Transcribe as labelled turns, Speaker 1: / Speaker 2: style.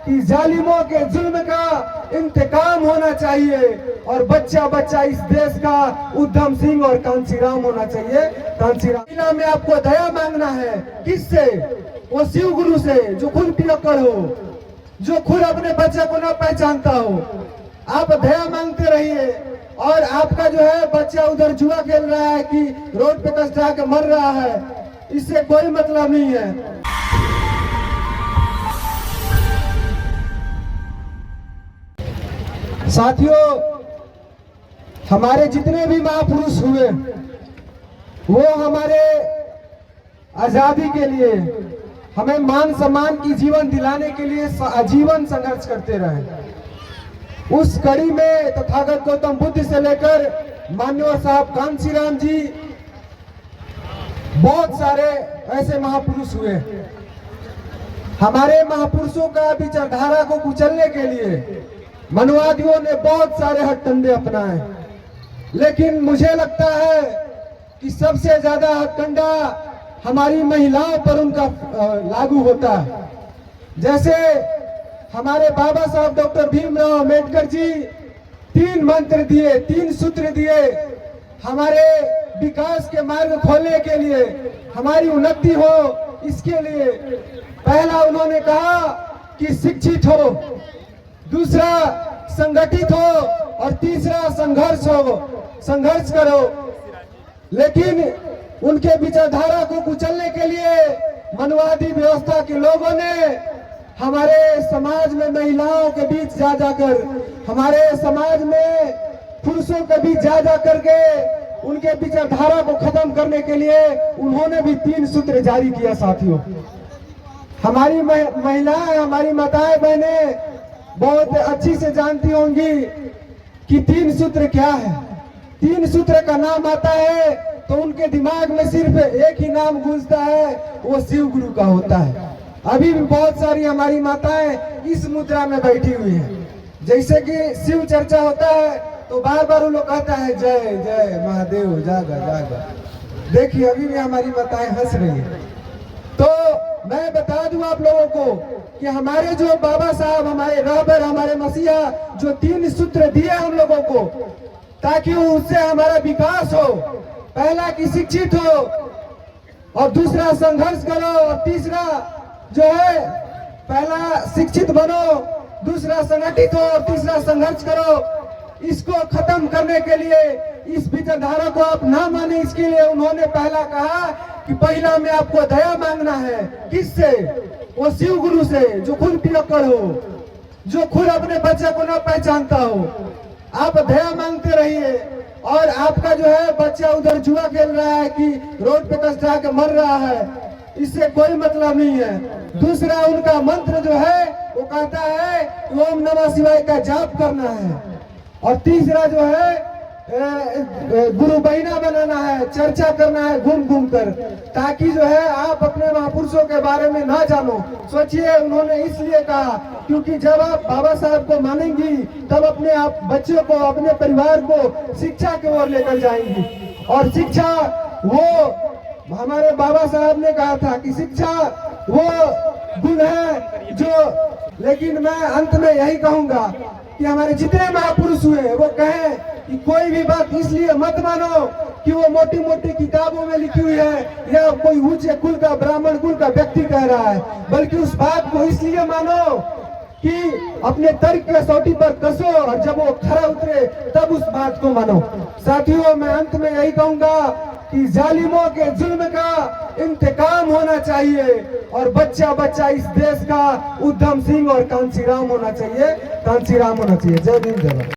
Speaker 1: कि जालिमों के जुल्म का इंतकाम होना चाहिए और बच्चा बच्चा इस देश का उधम सिंह और कांचीराम होना चाहिए। कांचीराम में आपको दया मांगना है, किससे? वो शिव गुरु से, जो खुद पियक्कड़ हो, जो खुद अपने बच्चे को ना पहचानता हो। आप दया मांगते रहिए। और आपका जो है बच्चा उधर जुआ खेल रहा है कि रोड पे कचरा के मर रहा है, इससे कोई मतलब नहीं है। साथियों, हमारे जितने भी महापुरुष हुए वो हमारे आजादी के लिए, हमें मान सम्मान की जीवन दिलाने के लिए आजीवन संघर्ष करते रहे। उस कड़ी में तथागत गौतम बुद्ध से लेकर मान्यवर साहब कांचीराम जी, बहुत सारे ऐसे महापुरुष हुए। हमारे महापुरुषों का विचारधारा को कुचलने के लिए मनुवादियों ने बहुत सारे हथकंडे अपनाए, लेकिन मुझे लगता है कि सबसे ज्यादा हथकंडा हमारी महिलाओं पर उनका लागू होता है। जैसे हमारे बाबा साहब डॉक्टर भीमराव अंबेडकर जी 3 मंत्र दिए, 3 सूत्र दिए हमारे विकास के मार्ग खोलने के लिए, हमारी उन्नति हो इसके लिए। पहला उन्होंने कहा कि शिक्षित हो, दूसरा संगठित हो और तीसरा संघर्ष हो, संघर्ष करो। लेकिन उनके विचारधारा को कुचलने के लिए मनुवादी व्यवस्था के लोगों ने हमारे समाज में महिलाओं के बीच जा जाकर, हमारे समाज में पुरुषों के बीच जा जा करके उनके विचारधारा को खत्म करने के लिए उन्होंने भी 3 सूत्र जारी किया। साथियों, हमारी महिलाएं, हमारी माताएं बहनें बहुत अच्छी से जानती होंगी कि 3 सूत्र क्या है। 3 सूत्र का नाम आता है तो उनके दिमाग में सिर्फ एक ही नाम गूंजता है, वो शिव गुरु का होता है। अभी भी बहुत सारी हमारी माताएं इस मुद्रा में बैठी हुई हैं। जैसे कि शिव चर्चा होता है तो बार बार उन लोग कहता है जय जय महादेव जागा जागा। देखिए अभी भी हमारी माताएं हंस रही है। तो मैं बता दूं आप लोगों को कि हमारे जो बाबा साहब, हमारे रहबर, हमारे मसीहा जो 3 सूत्र दिए हम लोगों को, ताकि उससे हमारा विकास हो। पहला कि शिक्षित हो, और दूसरा संघर्ष करो, और तीसरा जो है, पहला शिक्षित बनो, दूसरा संगठित हो और तीसरा संघर्ष करो। इसको खत्म करने के लिए, इस विचारधारा को आप ना माने, इसके लिए उन्होंने पहला कहा कि पहला में आपको दया मांगना है। किससे? वो शिव गुरु से, जो खुद पियक्कड़ हो, जो खुद अपने बच्चे को ना पहचानता हो। आप दया मांगते रहिए। और आपका जो है बच्चा उधर जुआ खेल रहा है कि रोड पे कचरा के मर रहा है, इससे कोई मतलब नहीं है। दूसरा उनका मंत्र जो है वो कहता है ओम नमः शिवाय का जाप करना है। और तीसरा जो है गुरु बहिना बनाना है, चर्चा करना है घूम घूम कर, ताकि जो है आप अपने महापुरुषों के बारे में ना जानो। सोचिए, उन्होंने इसलिए कहा क्योंकि जब आप बाबा साहब को मानेंगी तब अपने आप बच्चों को, अपने परिवार को शिक्षा की ओर लेकर जाएंगी। और शिक्षा, वो हमारे बाबा साहब ने कहा था कि शिक्षा वो गुण है जो, लेकिन मैं अंत में यही कहूंगा कि हमारे जितने महापुरुष हुए वो कहें कि कोई भी बात इसलिए मत मानो कि वो मोटी मोटी किताबों में लिखी हुई है या कोई ऊंचे कुल का, ब्राह्मण कुल का व्यक्ति कह रहा है, बल्कि उस बात को इसलिए मानो कि अपने तर्क के सोटी पर कसो और जब वो खरा उतरे तब उस बात को मानो। साथियों, मैं अंत में यही कहूंगा कि जालिमों के जुल्म का इंतकाम होना चाहिए और बच्चा बच्चा इस देश का उधम सिंह और कांचीराम होना चाहिए, कांचीराम होना चाहिए। जय भीम, जय भारत।